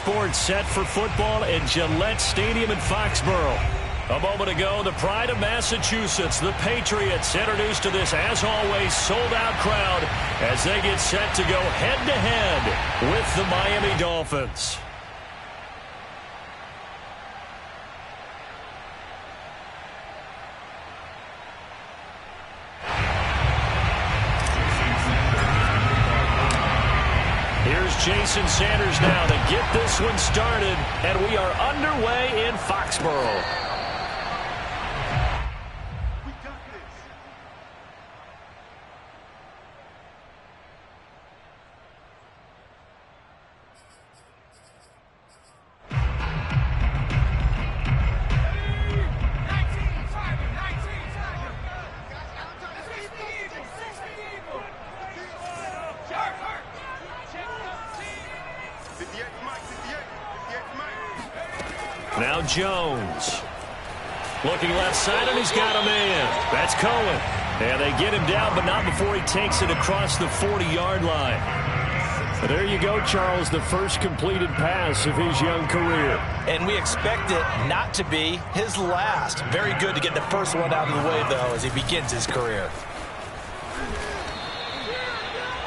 Sports set for football in Gillette Stadium in Foxborough. A moment ago, the pride of Massachusetts, the Patriots, introduced to this, as always, sold-out crowd as they get set to go head-to-head with the Miami Dolphins. Here's Jason Sanders now to get this one started, and we are underway in Foxborough. Now Jones. Looking left side, and he's got a man. That's Cohen. And they get him down, but not before he takes it across the 40-yard line. But there you go, Charles, the first completed pass of his young career. And we expect it not to be his last. Very good to get the first one out of the way, though, as he begins his career.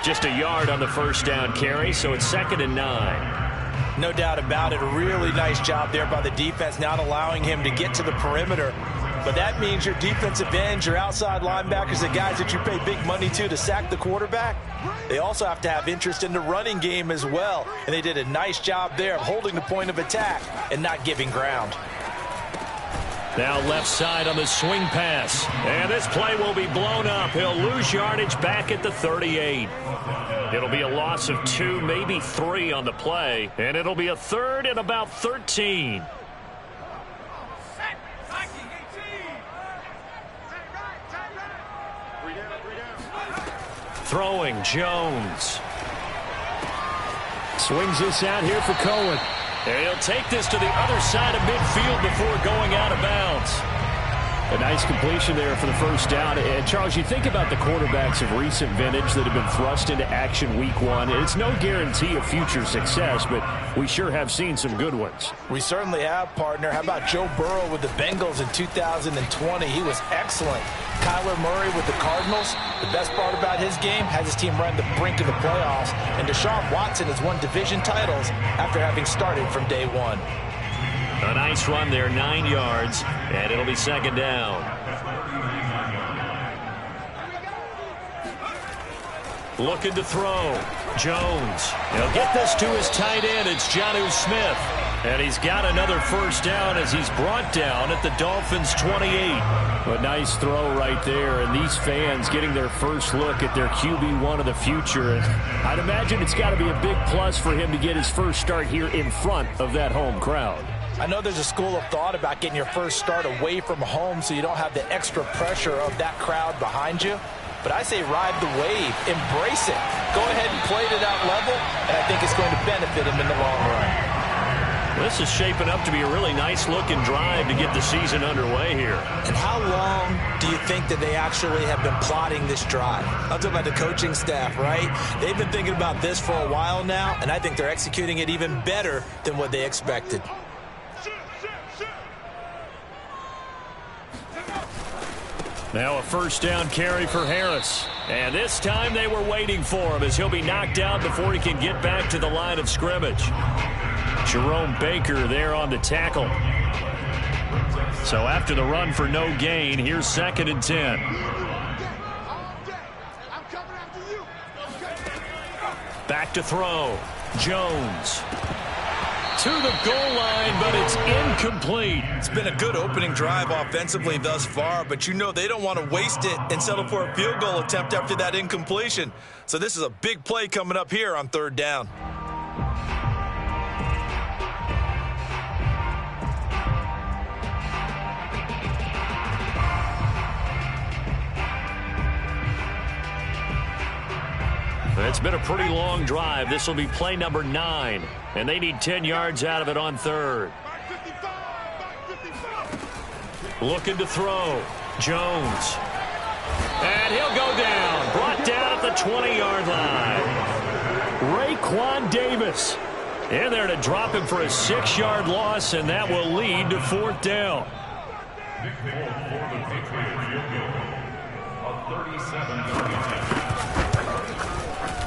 Just a yard on the first down carry, so it's 2nd and 9. No doubt about it. A really nice job there by the defense, not allowing him to get to the perimeter. But that means your defensive ends, your outside linebackers, the guys that you pay big money to sack the quarterback, they also have to have interest in the running game as well. And they did a nice job there of holding the point of attack and not giving ground. Now left side on the swing pass. And this play will be blown up. He'll lose yardage back at the 38. It'll be a loss of 2, maybe 3 on the play. And it'll be a 3rd and about 13. Throwing, Jones. Swings this out here for Cohen. And he'll take this to the other side of midfield before going out of bounds. A nice completion there for the first down. And, Charles, you think about the quarterbacks of recent vintage that have been thrust into action week 1. It's no guarantee of future success, but we sure have seen some good ones. We certainly have, partner. How about Joe Burrow with the Bengals in 2020? He was excellent. Kyler Murray with the Cardinals. The best part about his game, has his team run the brink of the playoffs. And Deshaun Watson has won division titles after having started from day 1. A nice run there, 9 yards, and it'll be 2nd down. Looking to throw. Jones. He'll get this to his tight end. It's Jonnu Smith. And he's got another first down as he's brought down at the Dolphins' 28. A nice throw right there, and these fans getting their first look at their QB1 of the future. And I'd imagine it's got to be a big plus for him to get his first start here in front of that home crowd. I know there's a school of thought about getting your first start away from home so you don't have the extra pressure of that crowd behind you. But I say ride the wave, embrace it. Go ahead and play to that level, and I think it's going to benefit him in the long run. This is shaping up to be a really nice-looking drive to get the season underway here. And how long do you think that they actually have been plotting this drive? I'm talking about the coaching staff, right? They've been thinking about this for a while now, and I think they're executing it even better than what they expected. Now a first down carry for Harris. And this time they were waiting for him as he'll be knocked down before he can get back to the line of scrimmage. Jerome Baker there on the tackle. So after the run for no gain, here's 2nd and 10. Back to throw. Jones. To the goal line, but it's incomplete. It's been a good opening drive offensively thus far, but you know they don't want to waste it and settle for a field goal attempt after that incompletion. So this is a big play coming up here on 3rd down. It's been a pretty long drive. This will be play number 9, and they need 10 yards out of it on 3rd. Looking to throw. Jones. And he'll go down. Brought down at the 20-yard line. Raekwon Davis. In there to drop him for a 6-yard loss, and that will lead to 4th down.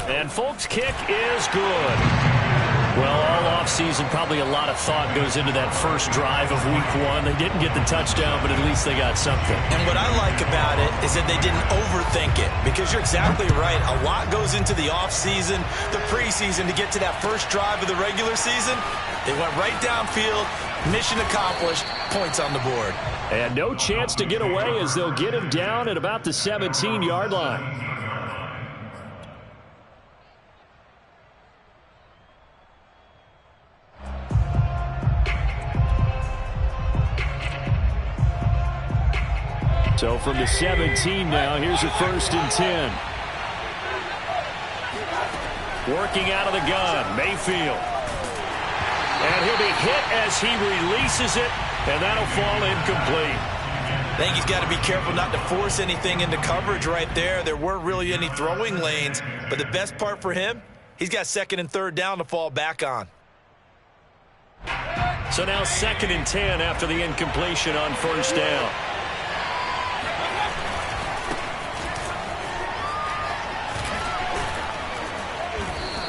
And Folk's kick is good. Well, all offseason, probably a lot of thought goes into that first drive of Week 1. They didn't get the touchdown, but at least they got something. And what I like about it is that they didn't overthink it, because you're exactly right. A lot goes into the offseason, the preseason, to get to that first drive of the regular season. They went right downfield, mission accomplished, points on the board. And no chance to get away as they'll get him down at about the 17-yard line. So from the 17 now, here's a 1st and 10. Working out of the gun, Mayfield. And he'll be hit as he releases it, and that'll fall incomplete. I think he's got to be careful not to force anything into coverage right there. There weren't really any throwing lanes, but the best part for him, he's got 2nd and 3rd down to fall back on. So now 2nd and 10 after the incompletion on 1st down.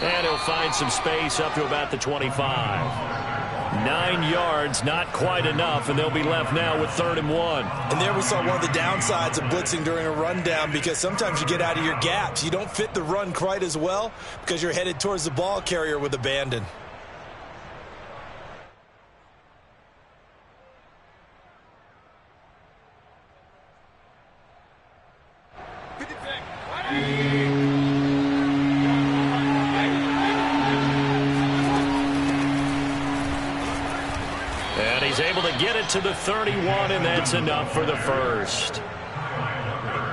And he'll find some space up to about the 25. 9 yards, not quite enough, and they'll be left now with 3rd and 1. And there we saw one of the downsides of blitzing during a rundown, because sometimes you get out of your gaps. You don't fit the run quite as well because you're headed towards the ball carrier with abandon. Get it to the 31, and that's enough for the first.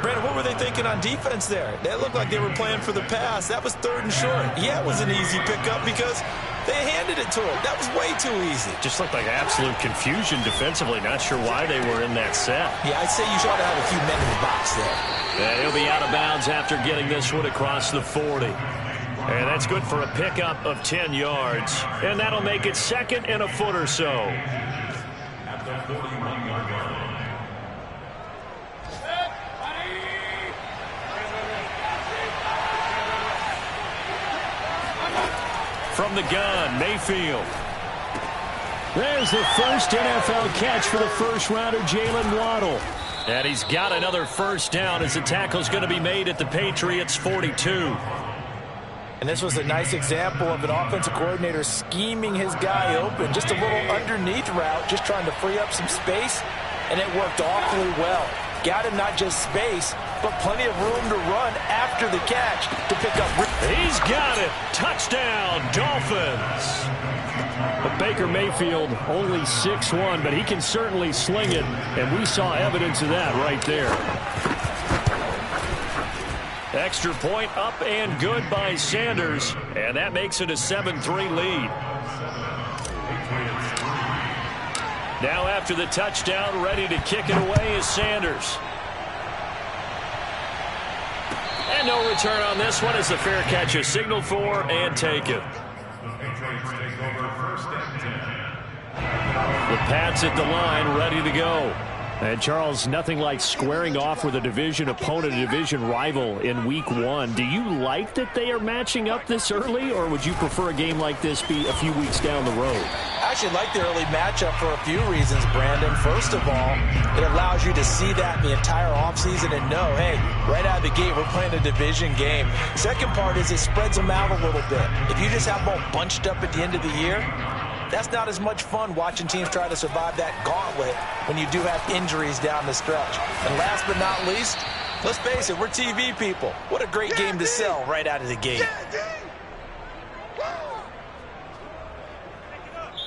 Brandon, what were they thinking on defense there? That looked like they were playing for the pass. That was 3rd and short. Yeah, it was an easy pickup because they handed it to him. That was way too easy. Just looked like absolute confusion defensively. Not sure why they were in that set. Yeah, I'd say you ought to have a few men in the box there. And he'll be out of bounds after getting this one across the 40. And that's good for a pickup of 10 yards. And that'll make it 2nd and a foot or so. From the gun, Mayfield. There's the first NFL catch for the first-rounder, Jalen Waddle. And he's got another 1st down as the tackle's going to be made at the Patriots' 42. And this was a nice example of an offensive coordinator scheming his guy open. Just a little underneath route, just trying to free up some space, and it worked awfully well. Got him not just space, but plenty of room to run after the catch to pick up. He's got it. Touchdown, Dolphins. But Baker Mayfield only 6'1", but he can certainly sling it, and we saw evidence of that right there. Extra point up and good by Sanders, and that makes it a 7-3 lead. Now after the touchdown, ready to kick it away is Sanders. And no return on this one as the fair catch is signaled for and taken. The Pats at the line, ready to go. And, Charles, nothing like squaring off with a division opponent, a division rival in Week 1. Do you like that they are matching up this early, or would you prefer a game like this be a few weeks down the road? I actually like the early matchup for a few reasons, Brandon. First of all, it allows you to see that the entire offseason and know, hey, right out of the gate, we're playing a division game. Second part is it spreads them out a little bit. If you just have them all bunched up at the end of the year, that's not as much fun watching teams try to survive that gauntlet when you do have injuries down the stretch. And last but not least, let's face it, we're TV people. What a great game to sell right out of the gate.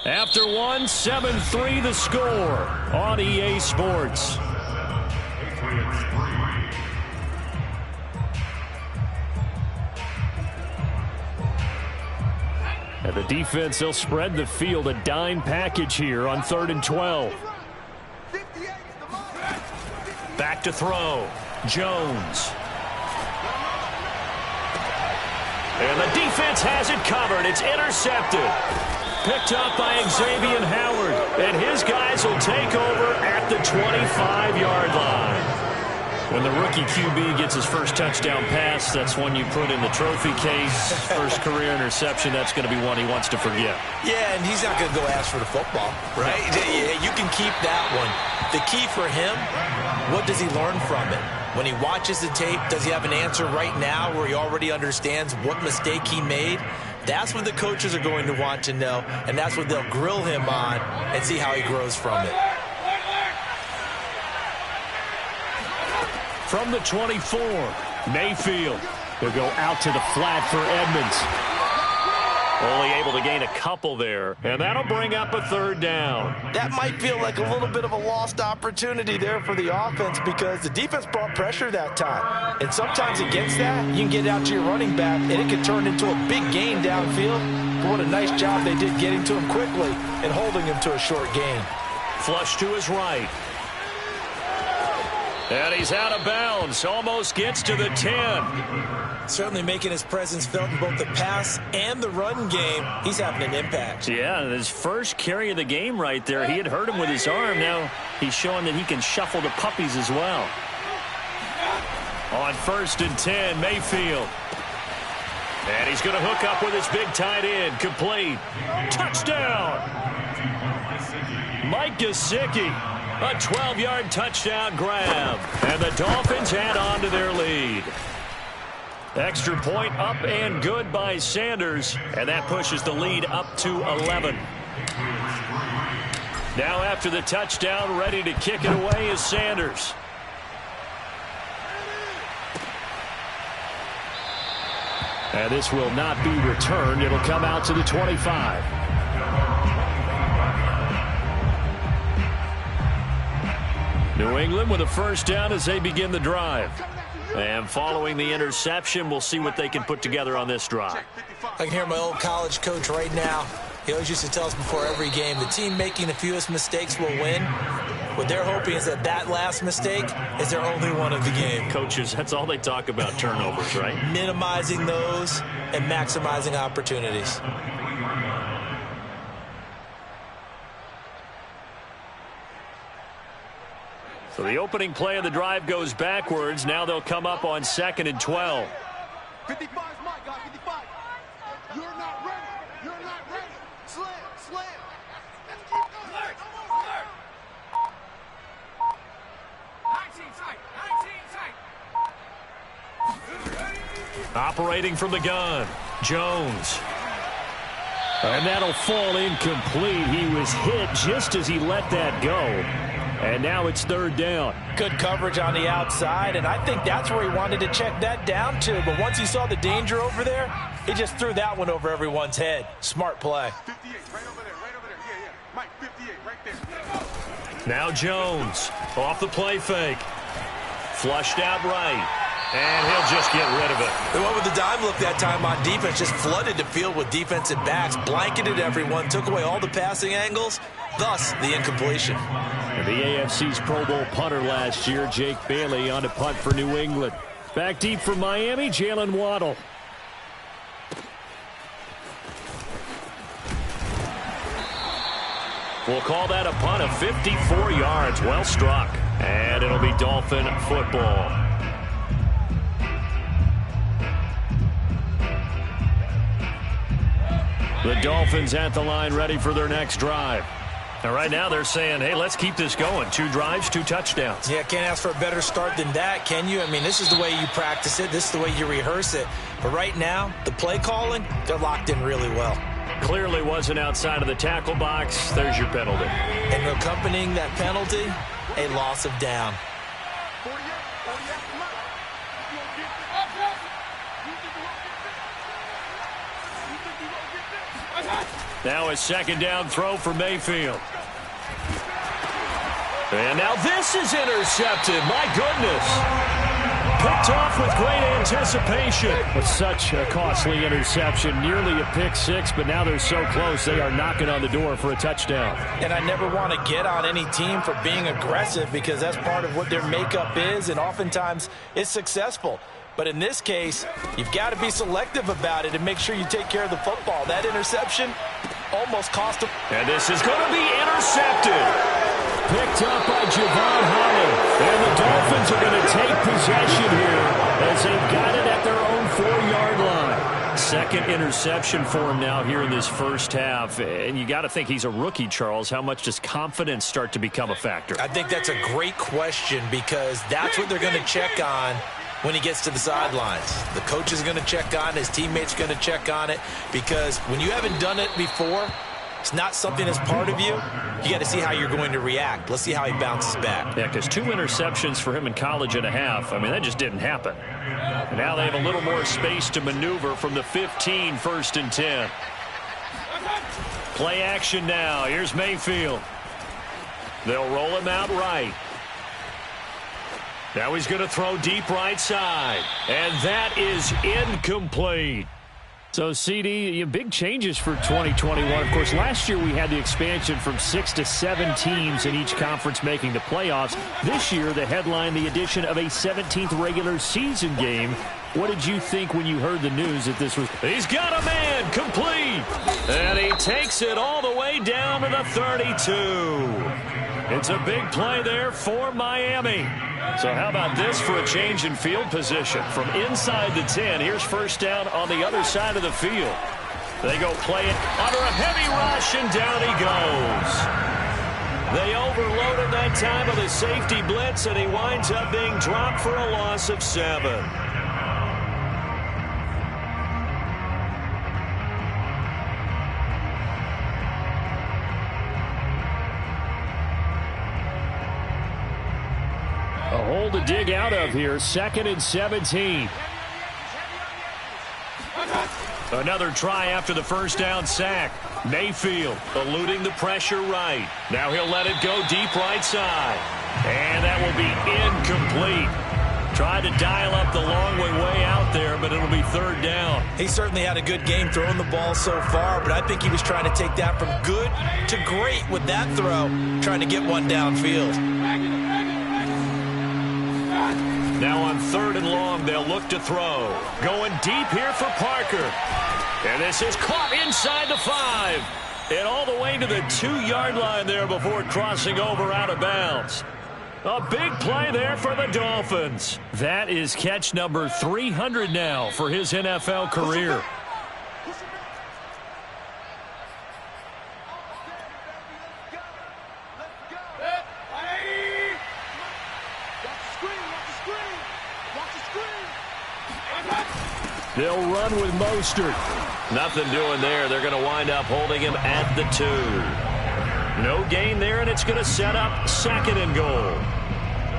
After one, 7-3 the score on EA Sports. And the defense, they'll spread the field, a dime package here on 3rd and 12. Back to throw. Jones. And the defense has it covered. It's intercepted. Picked up by Xavier Howard. And his guys will take over at the 25-yard line. When the rookie QB gets his first touchdown pass, that's one you put in the trophy case. First career interception, that's going to be one he wants to forget. Yeah, and he's not going to go ask for the football, right? You can keep that one. The key for him, what does he learn from it? When he watches the tape, does he have an answer right now where he already understands what mistake he made? That's what the coaches are going to want to know, and that's what they'll grill him on and see how he grows from it. From the 24, Mayfield. He'll go out to the flat for Edmonds. Only able to gain a couple there, and that'll bring up a third down. That might feel like a little bit of a lost opportunity there for the offense because the defense brought pressure that time. And sometimes against that, you can get out to your running back, and it can turn into a big gain downfield. But what a nice job they did getting to him quickly and holding him to a short gain. Flush to his right. And he's out of bounds. Almost gets to the 10. Certainly making his presence felt in both the pass and the run game. He's having an impact. Yeah, his first carry of the game right there. He had hurt him with his arm. Now he's showing that he can shuffle the puppies as well. On 1st and 10, Mayfield. And he's going to hook up with his big tight end. Complete. Touchdown. Mike Gesicki. A 12-yard touchdown grab. And the Dolphins add on to their lead. Extra point up and good by Sanders. And that pushes the lead up to 11. Now after the touchdown, ready to kick it away is Sanders. And this will not be returned. It'll come out to the 25. New England with a first down as they begin the drive. And following the interception, we'll see what they can put together on this drive. I can hear my old college coach right now. He always used to tell us before every game, the team making the fewest mistakes will win. What they're hoping is that that last mistake is their only one of the game. Coaches, that's all they talk about, turnovers, right? Minimizing those and maximizing opportunities. So the opening play of the drive goes backwards. Now they'll come up on 2nd and 12. 55 is my guy, 55. You're not ready. You're not ready. Slam, slam. Let's keep going. Alert, alert. 19 tight, 19 tight. Operating from the gun, Jones. And that'll fall incomplete. He was hit just as he let that go. And now it's 3rd down. Good coverage on the outside, and I think that's where he wanted to check that down to. But once he saw the danger over there, he just threw that one over everyone's head. Smart play. 58, right over there, right over there. Yeah, yeah. Mike, 58, right there. Now Jones off the play fake. Flushed out right. And he'll just get rid of it. The one with the dime look that time on defense just flooded the field with defensive backs, blanketed everyone, took away all the passing angles, thus the incompletion. And the AFC's Pro Bowl punter last year, Jake Bailey, on a punt for New England. Back deep for Miami, Jalen Waddle. We'll call that a punt of 54 yards. Well struck. And it'll be Dolphin football. The Dolphins at the line ready for their next drive. And right now they're saying, hey, let's keep this going. 2 drives, 2 touchdowns. Yeah, can't ask for a better start than that, can you? I mean, this is the way you practice it. This is the way you rehearse it. But right now, the play calling, they're locked in really well. Clearly wasn't outside of the tackle box. There's your penalty. And accompanying that penalty, a loss of down. 48, 48, come on. You won't get this. You think you won't get this? You think you won't get this? Now a 2nd down throw for Mayfield. And now this is intercepted. My goodness. Picked off with great anticipation. With such a costly interception. Nearly a pick 6, but now they're so close they are knocking on the door for a touchdown. And I never want to get on any team for being aggressive because that's part of what their makeup is, and oftentimes it's successful. But in this case, you've got to be selective about it and make sure you take care of the football. That interception almost cost him. And this is going to be intercepted. Picked up by Javon Holland. And the Dolphins are going to take possession here as they've got it at their own 4-yard line. Second interception for him now here in this first half. And you got to think he's a rookie, Charles. How much does confidence start to become a factor? I think that's a great question because that's what they're going to check on when he gets to the sidelines. The coach is going to check on it. His teammates are going to check on it because when you haven't done it before, it's not something that's part of you. You got to see how you're going to react. Let's see how he bounces back. Yeah, because 2 interceptions for him in college and a half. I mean, that just didn't happen. And now they have a little more space to maneuver from the 15, 1st and 10. Play action now. Here's Mayfield. They'll roll him out right. Now he's going to throw deep right side. And that is incomplete. So, CD, big changes for 2021. Of course, last year we had the expansion from 6 to 7 teams in each conference making the playoffs. This year, the headline, the addition of a 17th regular season game. What did you think when you heard the news that this was? He's got a man, complete. And he takes it all the way down to the 32. It's a big play there for Miami. So how about this for a change in field position? From inside the 10, here's first down on the other side of the field. They go play it under a heavy rush, and down he goes. They overload him that time with a safety blitz, and he winds up being dropped for a loss of 7. A hole to dig out of here. 2nd and 17. Another try after the first down sack. Mayfield eluding the pressure right. Now he'll let it go deep right side. And that will be incomplete. Tried to dial up the long way out there, but it'll be 3rd down. He certainly had a good game throwing the ball so far, but I think he was trying to take that from good to great with that throw, trying to get one downfield. Now on 3rd and long, they'll look to throw. Going deep here for Parker. And this is caught inside the 5. And all the way to the 2-yard line there before crossing over out of bounds. A big play there for the Dolphins. That is catch number 300 now for his NFL career. They'll run with Mostert. Nothing doing there. They're going to wind up holding him at the 2. No gain there, and it's going to set up 2nd and goal.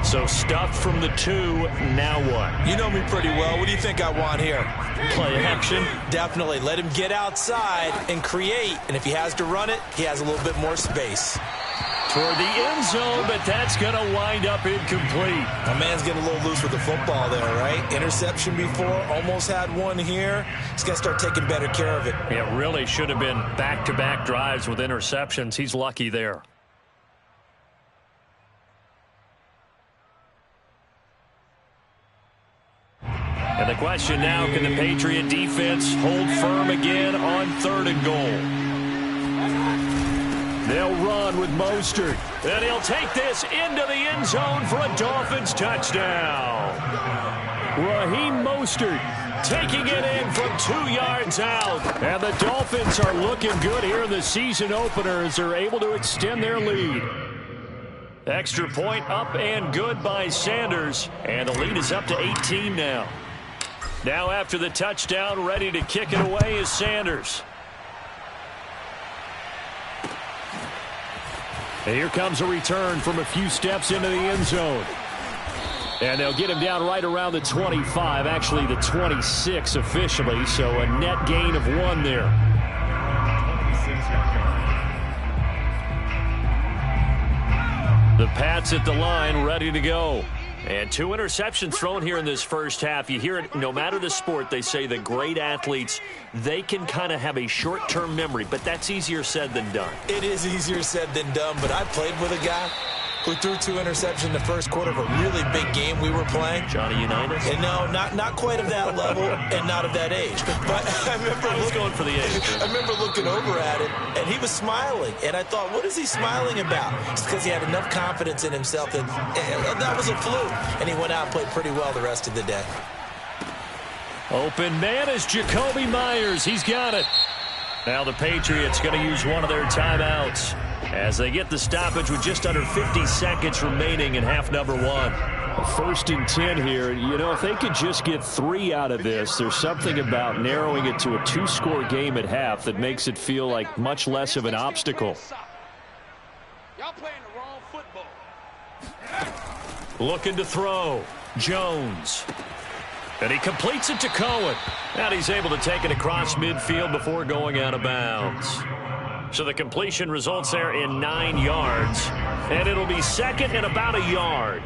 So stuffed from the 2, now what? You know me pretty well. What do you think I want here? Play action. Definitely. Let him get outside and create. And if he has to run it, he has a little bit more space. Toward the end zone, but that's going to wind up incomplete. My man's getting a little loose with the football there, right? Interception before, almost had one here. He's got to start taking better care of it. It really should have been back-to-back drives with interceptions. He's lucky there. And the question now, can the Patriot defense hold firm again on 3rd and goal? They'll run with Mostert. And he'll take this into the end zone for a Dolphins touchdown. Raheem Mostert taking it in from 2 yards out. And the Dolphins are looking good here in the season opener as they're able to extend their lead. Extra point up and good by Sanders. And the lead is up to 18 now. Now after the touchdown, ready to kick it away is Sanders. And here comes a return from a few steps into the end zone. And they'll get him down right around the 25, actually the 26 officially, so a net gain of 1 there. The Pats at the line, ready to go. And 2 interceptions thrown here in this first half. You hear it, no matter the sport, they say the great athletes, they can kind of have a short-term memory, but that's easier said than done. It is easier said than done, but I played with a guy who threw 2 interceptions in the first quarter of a really big game we were playing. Johnny Unitas? And no, not quite of that level and not of that age. But I was going for the age. I remember looking over at him, and he was smiling. And I thought, what is he smiling about? It's because he had enough confidence in himself that was a fluke. And he went out and played pretty well the rest of the day. Open man is Jacoby Myers. He's got it. Now the Patriots going to use one of their timeouts as they get the stoppage with just under 50 seconds remaining in half number 1. 1st and 10 here. You know, if they could just get 3 out of this, there's something about narrowing it to a 2-score game at half that makes it feel like much less of an obstacle. Y'all playing the wrong football. Looking to throw. Jones. And he completes it to Cohen. And he's able to take it across midfield before going out of bounds. So the completion results there in 9 yards. And it'll be 2nd and about a yard.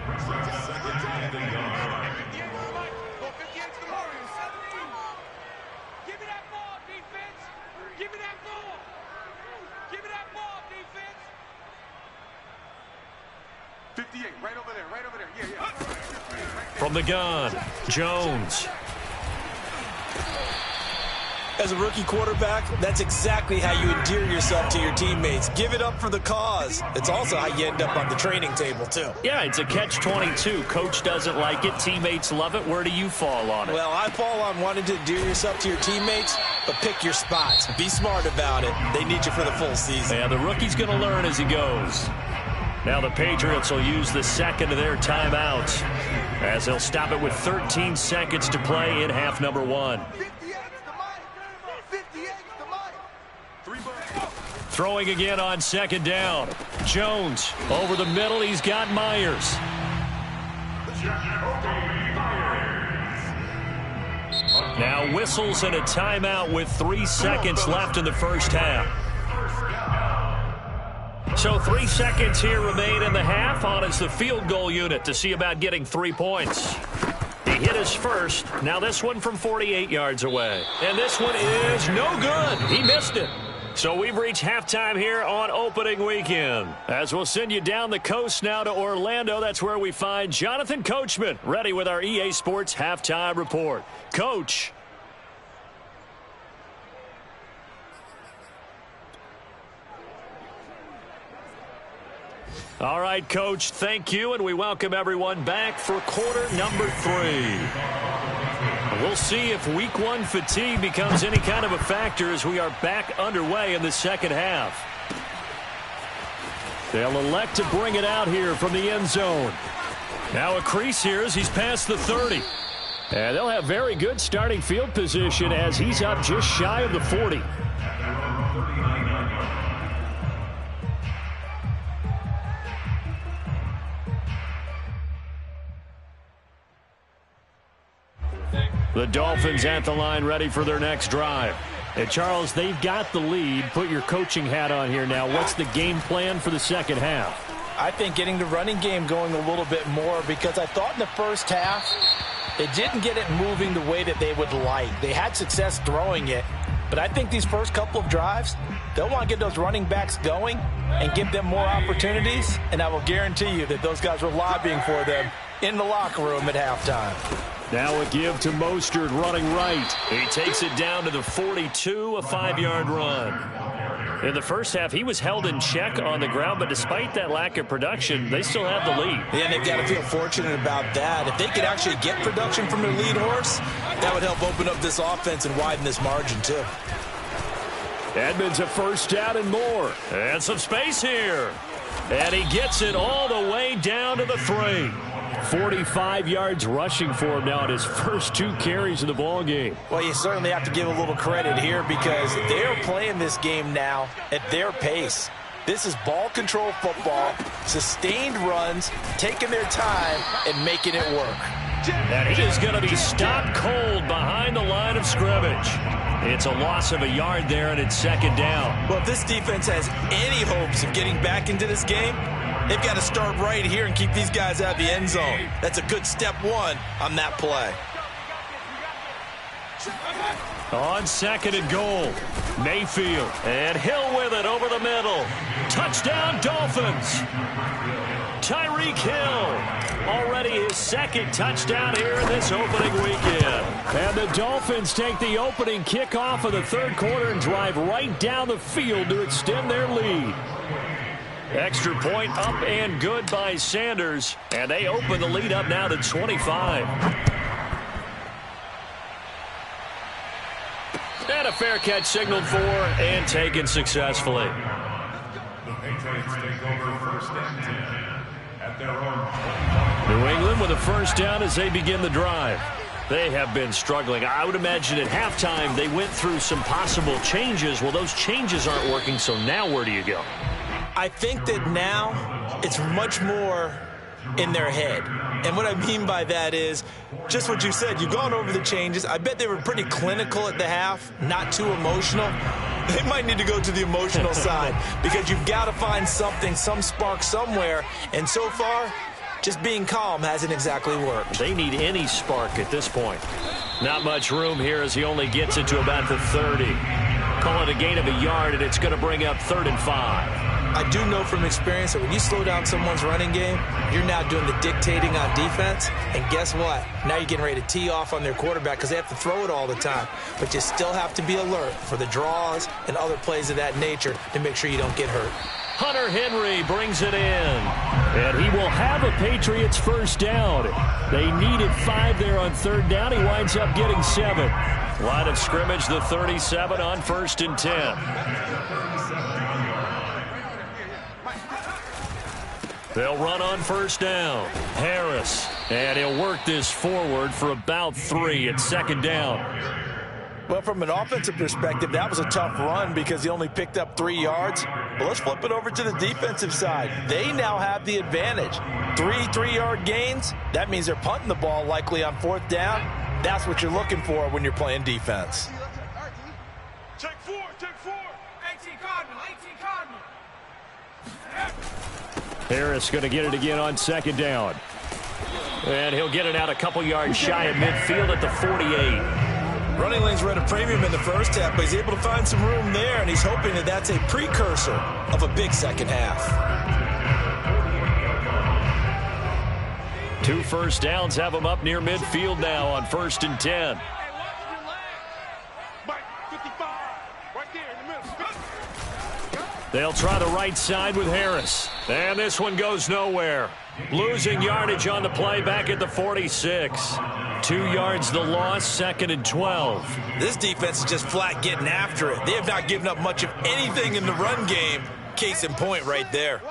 Give me that ball, defense. Give me that ball. Give me that ball, defense. 58, right over there, right over there. Yeah. From the gun, Jones. As a rookie quarterback, that's exactly how you endear yourself to your teammates. Give it up for the cause. It's also how you end up on the training table, too. Yeah, it's a catch-22. Coach doesn't like it. Teammates love it. Where do you fall on it? Well, I fall on wanting to endear yourself to your teammates, but pick your spots. Be smart about it. They need you for the full season. Yeah, the rookie's going to learn as he goes. Now the Patriots will use the 2nd of their timeouts as they'll stop it with 13 seconds to play in half number 1. Throwing again on 2nd down. Jones over the middle. He's got Myers. Now whistles and a timeout with 3 seconds left in the first half. So 3 seconds here remain in the half. On is the field goal unit to see about getting 3 points. He hit his first. Now this one from 48 yards away. And this one is no good. He missed it. So we've reached halftime here on opening weekend. As we'll send you down the coast now to Orlando, that's where we find Jonathan Coachman ready with our EA Sports halftime report. Coach. All right, Coach, thank you, and we welcome everyone back for quarter number 3. We'll see if week 1 fatigue becomes any kind of a factor as we are back underway in the second half. They'll elect to bring it out here from the end zone. Now a crease here as he's past the 30. And they'll have very good starting field position as he's up just shy of the 40. The Dolphins at the line ready for their next drive. And Charles, they've got the lead. Put your coaching hat on here now. What's the game plan for the second half? I think getting the running game going a little bit more because I thought in the first half it didn't get it moving the way that they would like. They had success throwing it, but I think these first couple of drives, they'll want to get those running backs going and give them more opportunities, and I will guarantee you that those guys were lobbying for them in the locker room at halftime. Now a give to Mostert running right. He takes it down to the 42, a 5-yard run. In the first half, he was held in check on the ground, but despite that lack of production, they still have the lead. Yeah, they've got to feel fortunate about that. If they could actually get production from their lead horse, that would help open up this offense and widen this margin, too. Edmonds a first down and more. And some space here. And he gets it all the way down to the 3. 45 yards rushing for him now in his first 2 carries of the ball game. Well, you certainly have to give a little credit here because they're playing this game now at their pace. This is ball control football, sustained runs, taking their time and making it work. And he is going to be stopped cold behind the line of scrimmage. It's a loss of a yard there, and it's 2nd down. Well, if this defense has any hopes of getting back into this game, they've got to start right here and keep these guys out of the end zone. That's a good step 1 on that play. On 2nd and goal, Mayfield, and Hill with it over the middle. Touchdown. Touchdown, Dolphins. Tyreek Hill, already his second touchdown here in this opening weekend. And the Dolphins take the opening kickoff of the third quarter and drive right down the field to extend their lead. Extra point up and good by Sanders, and they open the lead up now to 25. And a fair catch signaled for and taken successfully. The Patriots take over first and 10 at their own. New England with a first down as they begin the drive. They have been struggling. I would imagine at halftime they went through some possible changes. Well, those changes aren't working, so now where do you go? I think that now it's much more in their head. And what I mean by that is just what you said. You've gone over the changes. I bet they were pretty clinical at the half, not too emotional. They might need to go to the emotional side because you've got to find something, some spark somewhere. And so far, just being calm hasn't exactly worked. They need any spark at this point. Not much room here as he only gets it to about the 30. Call it a gain of a yard, and it's going to bring up 3rd and 5. I do know from experience that when you slow down someone's running game, you're now doing the dictating on defense. And guess what? Now you're getting ready to tee off on their quarterback because they have to throw it all the time. But you still have to be alert for the draws and other plays of that nature to make sure you don't get hurt. Hunter Henry brings it in. And he will have a Patriots first down. They needed 5 there on 3rd down. He winds up getting 7. Line of scrimmage, the 37 on 1st and 10. They'll run on first down. Harris. And he'll work this forward for about 3 at 2nd down. Well, from an offensive perspective, that was a tough run because he only picked up 3 yards. But let's flip it over to the defensive side. They now have the advantage. 3 3-yard gains. That means they're punting the ball likely on 4th down. That's what you're looking for when you're playing defense. Take 4, take 4. 18 Cardinal, 18 Cardinal. Harris going to get it again on 2nd down. And he'll get it out a couple yards shy of midfield at the 48. Running lanes were at a premium in the first half, but he's able to find some room there, and he's hoping that that's a precursor of a big second half. 2 first downs have him up near midfield now on 1st and 10. Mike, 55. Right there in the middle. They'll try the right side with Harris. And this one goes nowhere. Losing yardage on the play back at the 46. 2 yards the loss, 2nd and 12. This defense is just flat getting after it. They have not given up much of anything in the run game. Case in point right there.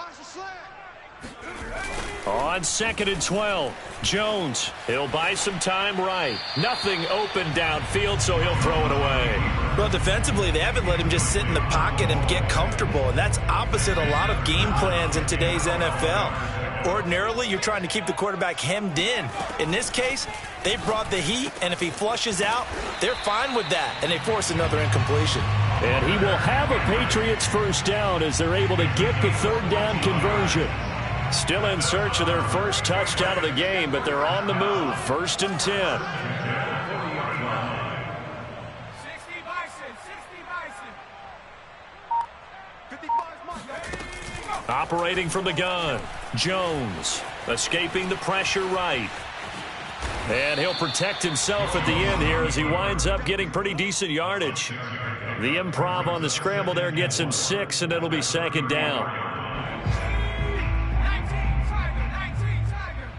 On 2nd and 12, Jones. He'll buy some time right. Nothing open downfield, so he'll throw it away. Well, defensively, they haven't let him just sit in the pocket and get comfortable, and that's opposite a lot of game plans in today's NFL. Ordinarily, you're trying to keep the quarterback hemmed in. In this case, they brought the heat, and if he flushes out, they're fine with that, and they force another incompletion. And he will have a Patriots first down as they're able to get the 3rd down conversion. Still in search of their first touchdown of the game, but they're on the move. 1st and 10. 60 Bison, 60 Bison. 55 Mike. Operating from the gun. Jones escaping the pressure right. And he'll protect himself at the end here as he winds up getting pretty decent yardage. The improv on the scramble there gets him 6, and it'll be 2nd down. 19 Tiger.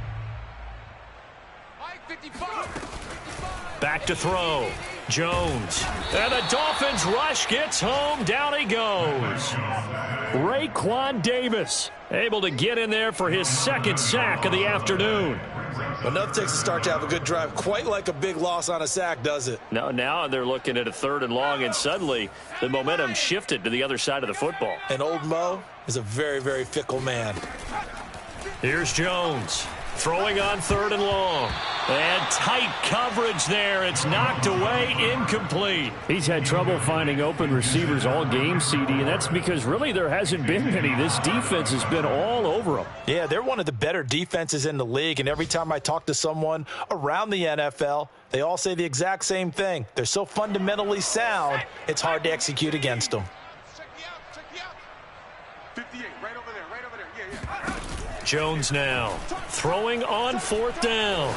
Mike, 55. Back to throw. Jones. And the Dolphins rush gets home. Down he goes. Raekwon Davis Able to get in there for his 2nd sack of the afternoon. Enough takes a start to have a good drive. Quite like a big loss on a sack, does it? Now they're looking at a 3rd and long, and suddenly the momentum shifted to the other side of the football. And old Mo is a very, very fickle man. Here's Jones. Throwing on 3rd and long. And tight coverage there. It's knocked away, incomplete. He's had trouble finding open receivers all game, CD, and that's because really there hasn't been many. This defense has been all over them. Yeah, they're one of the better defenses in the league, and every time I talk to someone around the NFL, they all say the exact same thing. They're so fundamentally sound, it's hard to execute against them. Check me out. 58, right over there, right over there. Yeah. Jones now throwing on 4th down.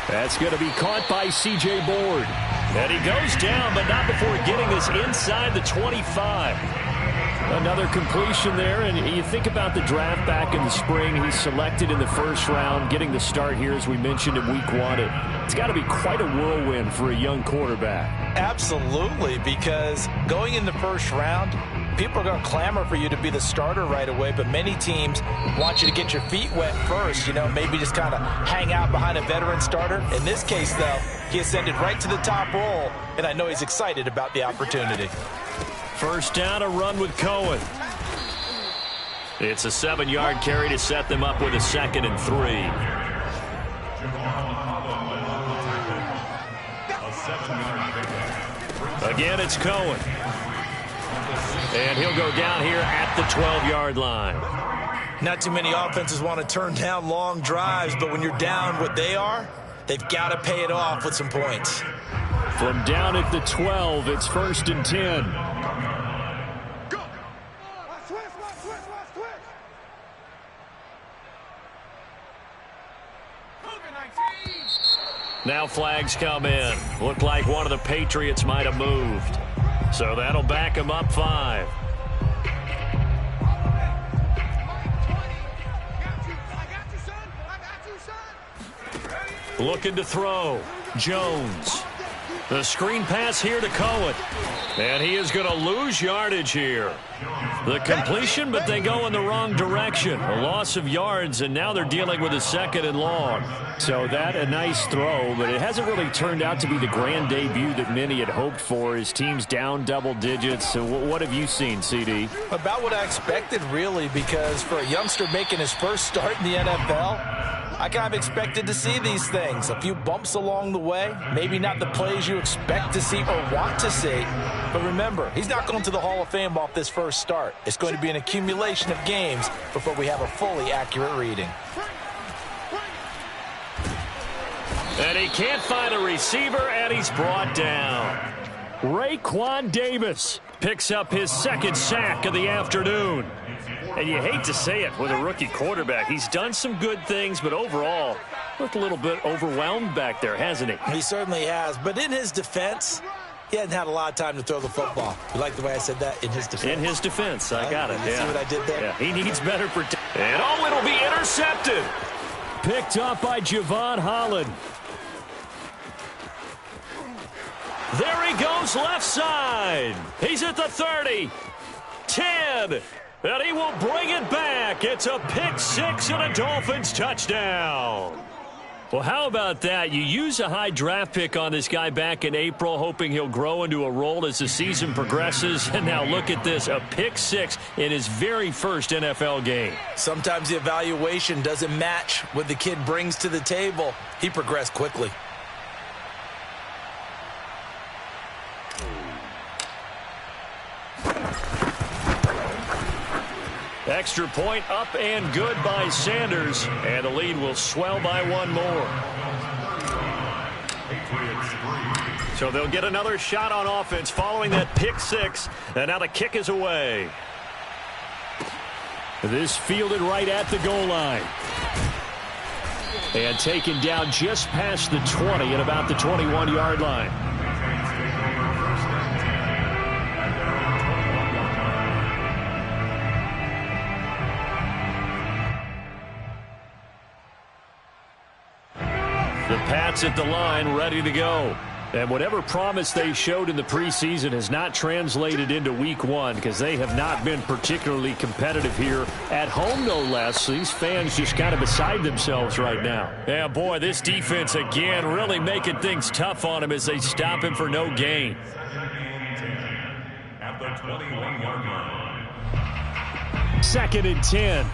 That's going to be caught by C.J. Board. And he goes down, but not before getting this inside the 25. Another completion there, and you think about the draft back in the spring. He's selected in the first round, getting the start here, as we mentioned, in week 1. It's got to be quite a whirlwind for a young quarterback. Absolutely, because going in the first round, people are going to clamor for you to be the starter right away, but many teams want you to get your feet wet first, maybe just kind of hang out behind a veteran starter. In this case, though, he ascended right to the top role, and I know he's excited about the opportunity. First down, a run with Cohen. It's a 7-yard carry to set them up with a 2nd and 3. Again, it's Cohen. And he'll go down here at the 12-yard line. Not too many offenses want to turn down long drives, but when you're down what they are, they've got to pay it off with some points. From down at the 12, it's 1st and 10. Now flags come in. Looked like one of the Patriots might have moved. So that'll back him up 5. Looking to throw. Jones. The screen pass here to Cohen. And he is going to lose yardage here. The completion, but they go in the wrong direction. A loss of yards, and now they're dealing with a 2nd and long. So that a nice throw, but it hasn't really turned out to be the grand debut that many had hoped for. His team's down double digits. So what have you seen, CD? About what I expected, really, because for a youngster making his first start in the NFL, I kind of expected to see these things. A few bumps along the way, maybe not the plays you expect to see or want to see. But remember, he's not going to the Hall of Fame off this first start. It's going to be an accumulation of games before we have a fully accurate reading. And he can't find a receiver, and he's brought down. Raekwon Davis Picks up his 2nd sack of the afternoon. And you hate to say it with a rookie quarterback. He's done some good things, but overall, looked a little bit overwhelmed back there, hasn't he? He certainly has. But in his defense, he hasn't had a lot of time to throw the football. You like the way I said that? In his defense. In his defense. I got it. You see what I did there? Yeah, he needs better protection. And oh, it'll be intercepted. Picked up by Javon Holland. There he goes left side. He's at the 30. 10. And he will bring it back. It's a pick six and a Dolphins touchdown. Well, how about that? You use a high draft pick on this guy back in April, hoping he'll grow into a role as the season progresses. And now look at this, a pick six in his very first NFL game. Sometimes the evaluation doesn't match what the kid brings to the table. He progressed quickly. Extra point up and good by Sanders, and the lead will swell by one more. So they'll get another shot on offense following that pick six, and now the kick is away. This fielded right at the goal line. And taken down just past the 20 at about the 21-yard line. The Pats at the line, ready to go. And whatever promise they showed in the preseason has not translated into week one because they have not been particularly competitive here at home, no less. So these fans just kind of beside themselves right now. Yeah, boy, this defense again really making things tough on him as they stop him for no gain. At the 21-yard line. 2nd and 10.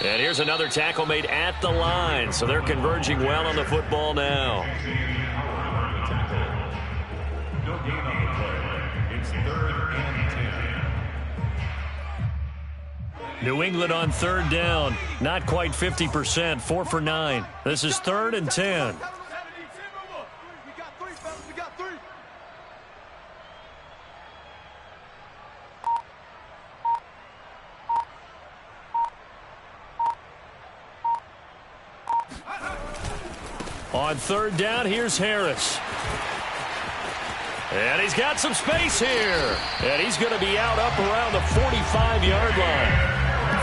And here's another tackle made at the line. So they're converging well on the football now. No gain on the play. It's 3rd and New England on third down. Not quite 50%, 4 for 9. This is 3rd and 10. We got 3, fellas. We got 3. On third down, here's Harris. And he's got some space here. And he's going to be out up around the 45-yard line.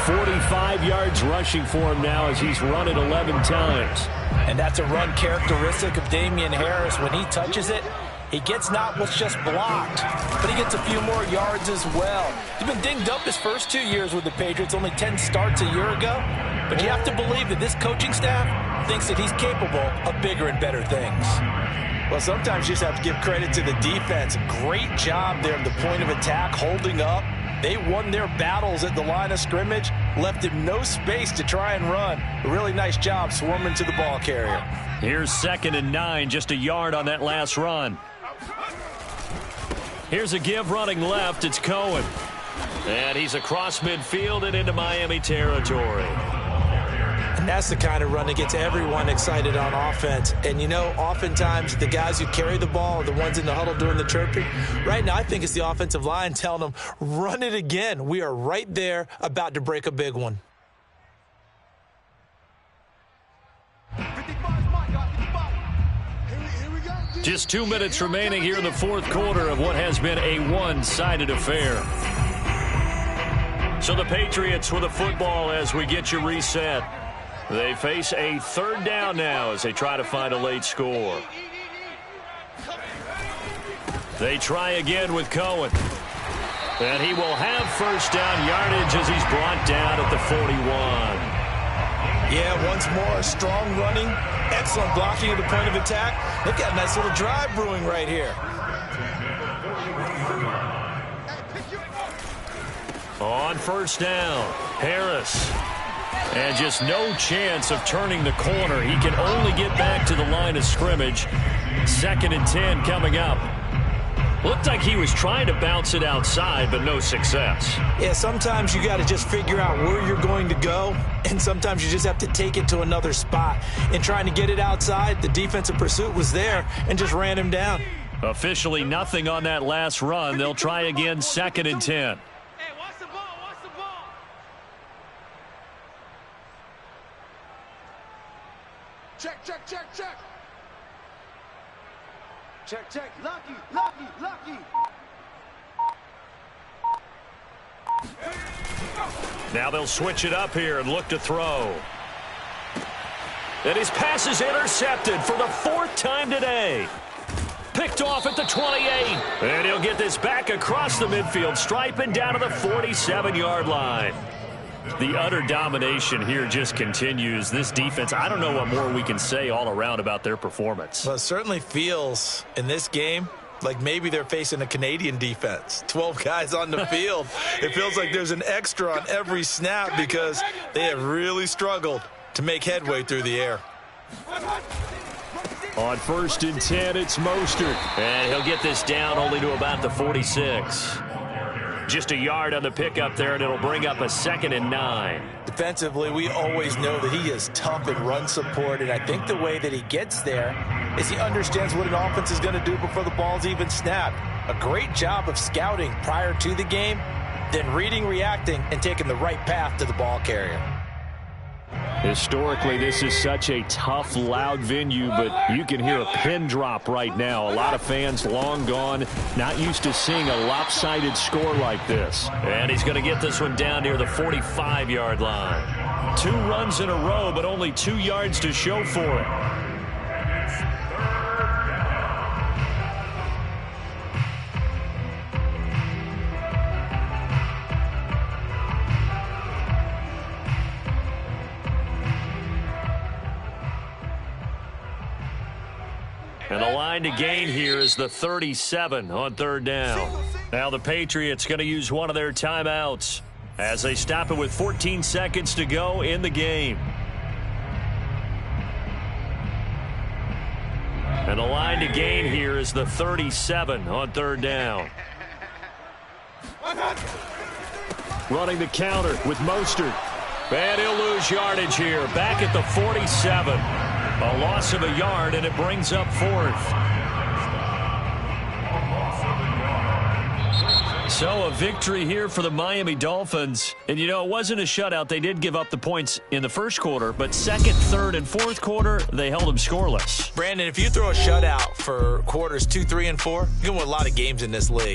45 yards rushing for him now as he's run it 11 times. And that's a run characteristic of Damian Harris. When he touches it, he gets not what's just blocked, but he gets a few more yards as well. He's been dinged up his first 2 years with the Patriots, only 10 starts a year ago. But you have to believe that this coaching staff thinks that he's capable of bigger and better things. Well, sometimes you just have to give credit to the defense. Great job there at the point of attack, holding up. They won their battles at the line of scrimmage, left him no space to try and run. A really nice job swarming to the ball carrier. Here's 2nd and 9, just a yard on that last run. Here's a give running left. It's Cohen. And he's across midfield and into Miami territory. And that's the kind of run that gets everyone excited on offense. And, you know, oftentimes the guys who carry the ball are the ones in the huddle doing the chirping. Right now, I think it's the offensive line telling them, run it again. We are right there about to break a big one. 55's mine, guys. 55. Here we go. Just 2 minutes remaining here in the fourth quarter of what has been a one-sided affair. So the Patriots with the football as we get you reset. They face a 3rd down now as they try to find a late score. They try again with Cohen. And he will have first down yardage as he's brought down at the 41. Yeah, once more, strong running, excellent blocking at the point of attack. They've got a nice little drive brewing right here. On first down, Harris. And just no chance of turning the corner. He can only get back to the line of scrimmage. 2nd and 10 coming up. Looked like he was trying to bounce it outside, but no success. Yeah, sometimes you got to just figure out where you're going to go, and sometimes you just have to take it to another spot. In trying to get it outside, the defensive pursuit was there and just ran him down. Officially nothing on that last run. They'll try again, 2nd and 10. Hey, watch the ball. Watch the ball. Check, check, check, check. Check, check. Lucky, lucky, lucky. Now they'll switch it up here and look to throw. And his pass is intercepted for the 4th time today. Picked off at the 28. And he'll get this back across the midfield stripe and down to the 47-yard line. The utter domination here just continues. This defense, I don't know what more we can say all around about their performance. Well, it certainly feels in this game like maybe they're facing a Canadian defense. 12 guys on the field. It feels like there's an extra on every snap because they have really struggled to make headway through the air. On 1st and 10, it's Mostert. And he'll get this down only to about the 46. Just a yard on the pickup there, and it'll bring up a 2nd and 9. Defensively, we always know that he is tough in run support, and I think the way that he gets there is he understands what an offense is going to do before the ball's even snapped. A great job of scouting prior to the game, then reading, reacting, and taking the right path to the ball carrier. Historically, this is such a tough, loud venue, but you can hear a pin drop right now. A lot of fans long gone, not used to seeing a lopsided score like this. And he's going to get this one down near the 45-yard line. 2 runs in a row, but only 2 yards to show for it. And the line to gain here is the 37 on 3rd down. Now the Patriots going to use one of their timeouts as they stop it with 14 seconds to go in the game. And the line to gain here is the 37 on 3rd down. Running the counter with Mostert. And he'll lose yardage here. Back at the 47. A loss of a yard, and it brings up 4th. So a victory here for the Miami Dolphins. And, you know, it wasn't a shutout. They did give up the points in the first quarter, but second, third, and fourth quarter, they held them scoreless. Brandon, if you throw a shutout for quarters 2, 3, and 4, you can win a lot of games in this league.